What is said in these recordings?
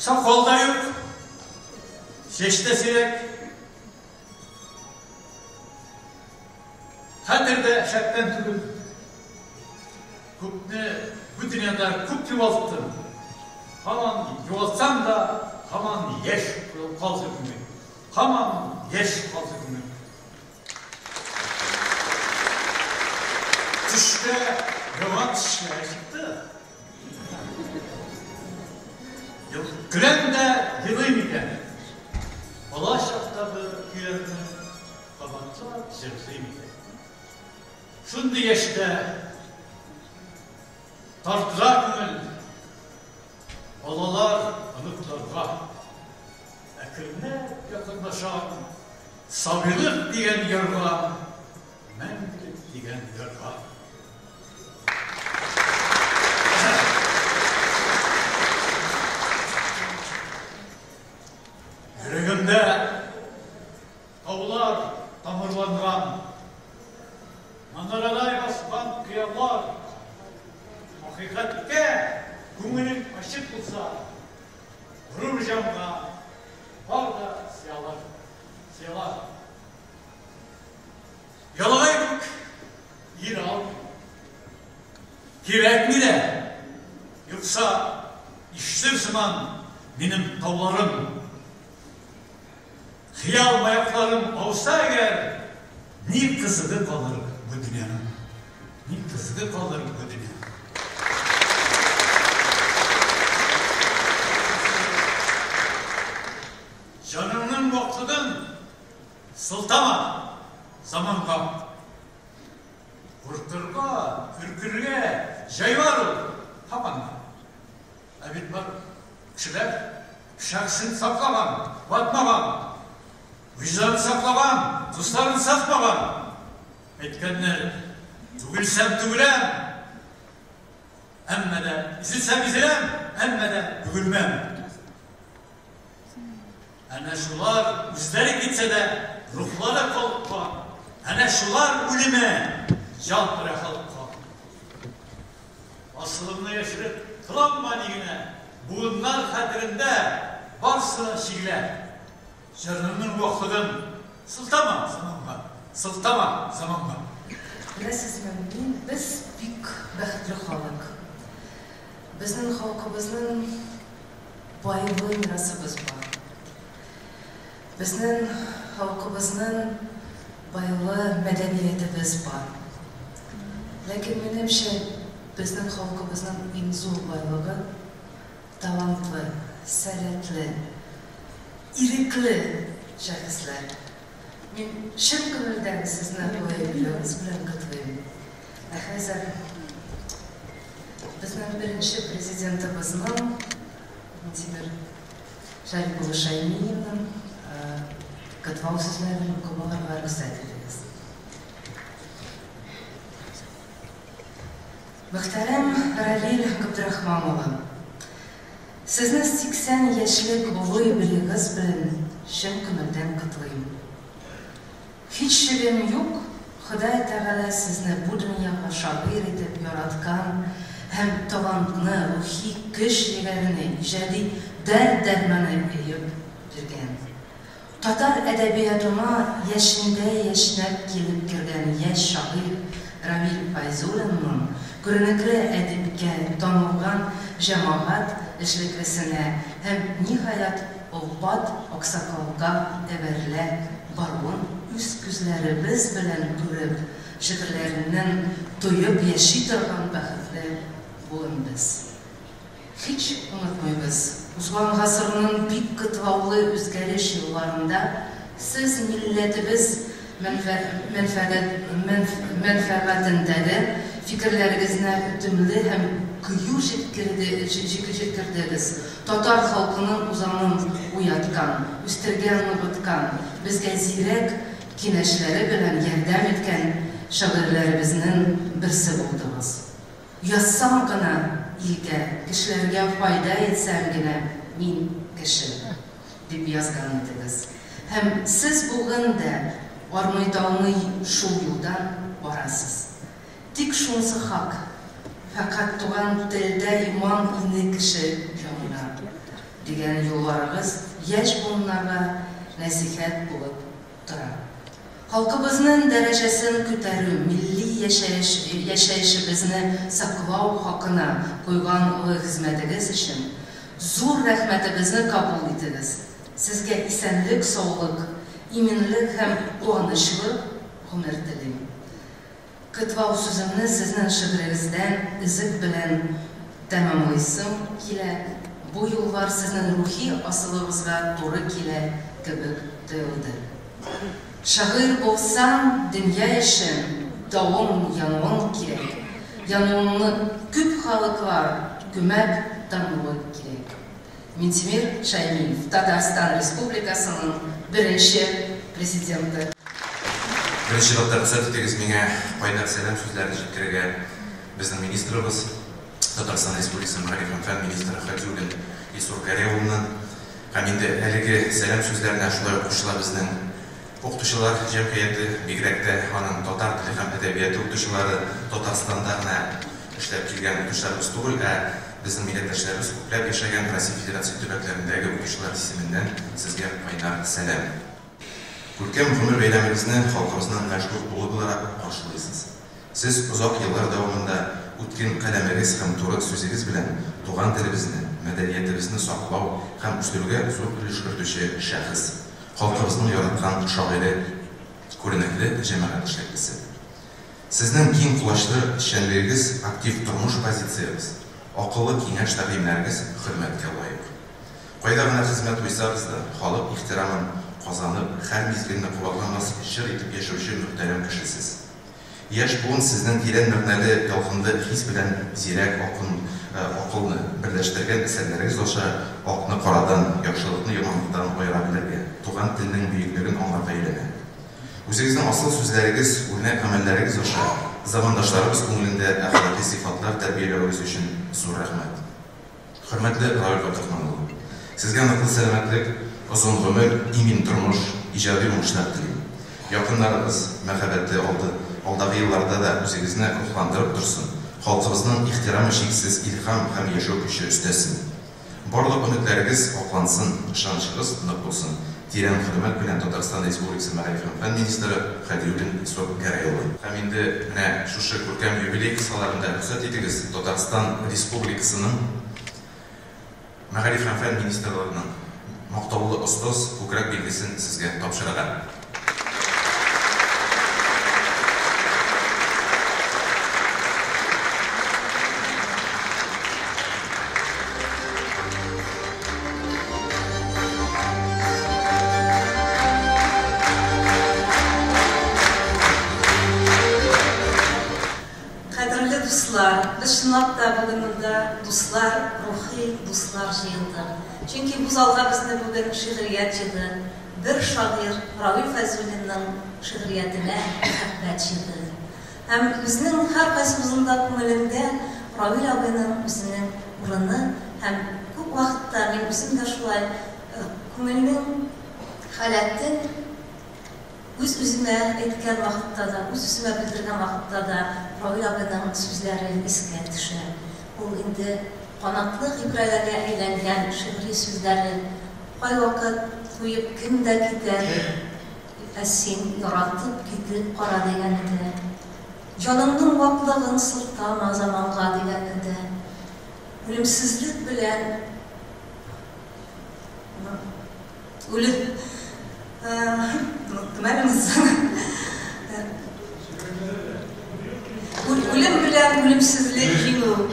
Sakalda yok, şeşte sirek. Kadirde şakten tügül. Kupne bu dünyada kup yuvalttım. Haman yuvaltsam da haman yeş kalsın mı? Haman yeş kalsın mı? Tüşte yavan tüşler çıktı. Gülen de yılıyım iken. Bala şaftabı gülerini kabatlar zırhıyım iken. Şundi yeşte tartılar gönül. Balalar anıtlarga. Ekirne yakınlaşan sabırlık diyen yarga. Menlik diyen yarga. Yüreğimde tavlar tamırlangan, manaraday baskan kıyamlar, hakikatke kuminin açık bulsa, vurur camga, var da siyalar. Yalaydık, yer al, gerek mi de, yoksa iştir sıman benim tavlarım, hıyal mayaklarım olsa eğer, ne kızıdı kalır bu dünyanın, ne kızıdı kalır bu dünyanın. Canının vaktidin sıltama zamanla, kurtırga, kürkürge, jayvar ol, hapanla. Evet var, kişiler, şahsın saklaman, batmaman, vicdanı saklaman, dostlarını satmaman. Etkenler, tügülsem tügülem, emme de izilsem izilem, emme de tügülmem. Ana şular üzleri gitse de ruhları kalkma. Ana şular ölüme can bırakalım. Aslında yaşırıp kılanma ligine. Bunlar kadirinde varsın şiirler. Canının vaktidin sıltama zamanla. Sıltama zamanla. Bilesizmi, biz büyük bəxtli xalq. Bizning xalqımızın bayılı mirasımız var. Bizning xalqımızın bayılı medeniyetimiz var. Lakin menimcha bizning xalqımızın eng zo'r boyligi talantli, salatli, irikli shaxslar. Men chin ko'ngildan sizni qo'yib bilan qutlayman. Hozir bizning birinchi prezidentimizning Vladimir Sharipova Shaymiyevning qatval so'zlarini mukomalarga ruxsat etamiz. Muhtaram Ravil Abdurahmonova, sizni 80 yoshlik ulug' biligingiz bilan chin ko'ngildan qutlayman. Hech shirin yo'q, Xudoy Taolo sizni bu dunyoga shoir etib yaratgan ham talantni, ruhiy kuch-jig'arini, ijodiy dard-darmoni berib bergan. Tatar edebiyotuna yaşında yaşnab kelib kirgan yosh shoir Ravil Fayzulovning ko'rinakli adibga tanilgan jamoat ishliklisini ham nihoyat ovqat oqsoqolga everlar barun üz ko'zlari biz bilan ko'rib shi'rlarining to'yib yashaydigan baxtli bo'lamiz. Hiç unutmaymiz. Uzman asrının büyük kıtvalı özgürlüş yıllarında siz milletimiz menfaatindedir, fikirlerinizne tümlü hem kıyı жеткирдiniz. Tatar halkının uzanın uyatkan, üstürgen nubutkan, bizge zirek kineşleri bilen yardam etken şairlerimizin birisi oldunuz. Yazsam gına ilge, kişilerge fayda etsem gine min kişi deb yazgan ediniz. Hem siz bugün de varmaydanlı şu yoldan varasız. Tik şunsı hak, fakat tuğan dilde iman ilni kişi canına. дигән юлларыбыз яшь буыннарга нәсихәт булып тора. Халкыбызның дәрәҗәсен күтәрү, милли яшәешебезне саклау хакына куйган улы хезмәтегез өчен зур рәхмәтебезне кабул итегез. Сезгә исәнлек, саулык, иминлек һәм куанычлы гомер телим. Кытвау сүземне сезнең шигырегездән изек белән тәмамлыйсым килә. Бу юллар сезнең рухи асылыгызга туры килә кебек тоелды. Шагыйрь булсаң, дөнья өчен давым януың кирәк. Януыңны күп халыклар күмәк тануы кирәк. Минтимир Шаймиев, Татарстан Республикасының беренче президенты. Беренче чиратта рөхсәт итегез миңа кайнар сәлам сүзләрен җиткерергә безнең министрыбыз, Татарстан Республикасы Мәгариф һәм фән министры Хәдиуллин Исур Гәрәевның һәм инде әлеге сәлам сүзләренә шулай укучылар безнең укытучылар җәмгыяте, бигрәк тә аның татар теле һәм әдәбияты укытучылары, Татарстанда гына эшләп килгән укытучыларыбыз түгел, безнең милләттәшләребез күпләп яшәгән Россия Федерация төбәкләрендәге укытучылар исеменнән сезгә кайнар сәлам. Күркәм гомер бәйрәмегезне халкыбызның мәшһүр улы буларак каршылыйсыз. Сез озак еллар дәвамында үткен каләмегез һәм туры сүзегез белән туган телебезне, мәдәниятебезне саклау һәм үстерүгә зур өлеш кертүче шәхес. Халкыбызның яраткан шагыйре, күренекле җәмәгать эшлеклесе. Сезнең киң кулачлы эшчәнлегегез, актив тормыш позициягыз, акыллы киңәш тәкъдимнәрегез хөрмәткә лаек. Кайда гына хезмәт уйсагыз да, халык ихтирамын казанып, һәр мизгелне куәтланмас чыр итеп яшәүче мөхтәрәм кешесез. Яшь буын сезнең тирән мәгънәле, ялкынлы хис белән зирәк акылны берләштергән әсәрләрегез аша акны карадан, яхшылыкны яманлыктан аера белергә, туган телнең бөеклеген аңларга өйрәнә. Үзегезнең асыл сүзләрегез, үрнәк гамәлләрегез аша замандашларыбыз күңелендә әхлакый сыйфатлар тәрбияләүегез өчен зур рәхмәт. Хөрмәтле Равил Фатихман улы, сезгә ныклы сәламәтлек, озын гомер, имин тормыш, иҗади уңышлар телим. Якыннарыбыз мәхәббәтле алдагы елларда да үзегезне рухландырып торсын, халкыбызның ихтирамы чиксез, илһам һәм яшәү көче өстәсен. Барлык өметләрегез аклансын, ышанычыгыз нык булсын. Тирән хөрмәт белән Татарстан Республикасы Мәгариф һәм фән министры Хәдиуллин Исур Гәрәевлы. Һәм инде менә шушы күркәм юбилей кысаларында рөхсәт итегез, Татарстан Республикасының Мәгариф һәм фән министрлыгының мактаулы остаз күкрәк билгесен сезгә тапшырырга. Biz şunlap da bugününde dostlar, ruhi dostlar jıyıldı. Çünkü bu zalga bizni bugün şiiriyat jıydı. Bir şair Ravil Fayzullin'nin şiiriyatine muhabbet jıydı. Hem bizning her qaysimizning ko'ngilida Ravil abining o'zining o'rni hem ko'p vaqtda men o'zim da shulay ko'ngilning holatin o'z-o'zimga aytgan vaqtda da, o'z-o'zimga bildirgan vaqtda da Ravil abining so'zlari esga tushdi. U endi qanotli ibralarga aylangan shi'riy so'zlari qay vaqt qo'yib kimda ketar, sen yaratib ketib qora degan edi. Canımның vaklığın sırtlama zamanğa degan edi. Ölümsizlik bilen ölüm bilen ölümsizlik yolu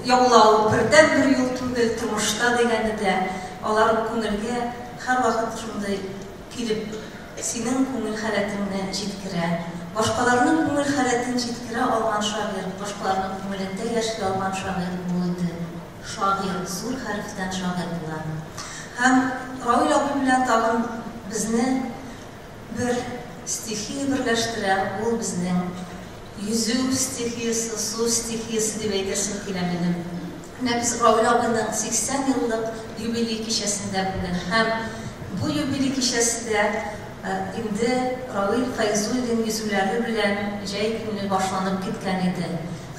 yollau birden bir yol tugul turmuşta degan edi. Olar ko'ngilga har vaqt shunday kelib sening ko'ngil holatingni jetkira. Başkalarının ko'ngil holatini jetkira olgan shoir, boshqalarning ko'ngilida yashay olgan shoir bo'ldi. Shoir zo'r harfdan shoir bo'ladi. Ham Ravil abi bilan tag'in bizni bir stixiya birlashtiradi. U bizning yüzü stixiyasi, suv stixiyasi deb aytishim keladi. Biz Ravil abining 80 yillik yubiley kechasida bugun ham bu yubiley kechasida endi Ravil Fayzullin yüzülləri bilen jay günü başlanıp gitken idi.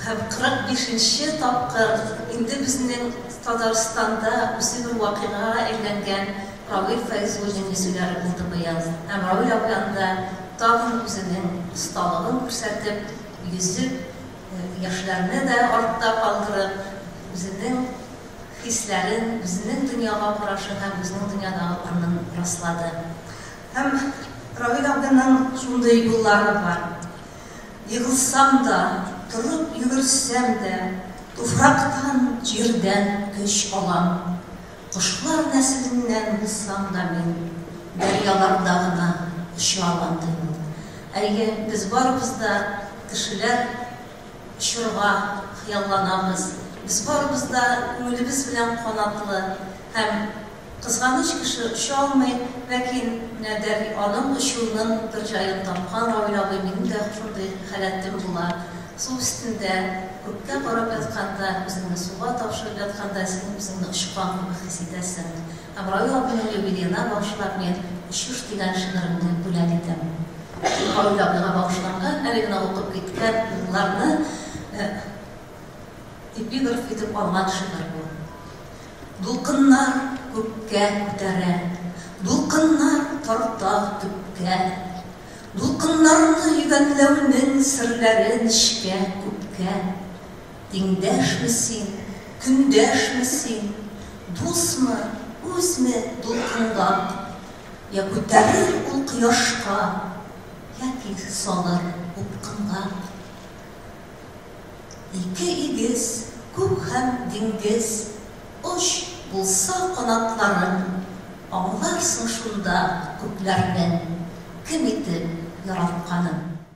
һәм 45-нче тапкыр инде безнең Татарстанда үзе бер вакыйгага әйләнгән Равил Фәйзуллин сүзләре булды быел. Һәм Равил абыянда тагын үзенең осталыгын күрсәтеп, йөзеп, яшьләрне дә артта калдырып, үзенең хисләрен, үзенең дөньяга карашын һәм үзенең дөньядагы урынын раслады. Һәм Равил абыяның шундый юллары бар. Йыгылсам да, торып йөгерсәм дә, туфрактан, җирдән көч алам. Кошлар нәселеннән булсам да мин, дәрьяларда гына оча алам дим. Әйе, без барыбыз да кешеләр очырга хыялланабыз. Без барыбыз да күңелебез белән канатлы һәм кызганыч кеше оча алмый, ләкин аның очуының бер җаен тапкан Равил абый минем дә шундый халәтем була. Су өстендә күккә карап ятканда, үзеңне суга тапшырып ятканда, син үзеңне очкан кебек хис итәсең. Һәм Равил абыйның юбилеена багышлап мен «Очыш» дигән шигыремне бүләк итәм. Равил абыйга багышланган, әле генә укып киткән юлларны эпиграф итеп алган шигырь бу. Дулкыннар күккә күтәрә, дулкыннар тарта төпкә. Дулкыннарны йөгәнләүнең серләрен эчкә күккә. Тиңдәшме син, көндәшме син, дусмы, үзме дулкынга? Я күтәрер ул кояшка, яки салыр упкынга. Ике игез, күк һәм диңгез, оч булса канатларын, аңларсың шунда күкләрнең кем итеп яратканын.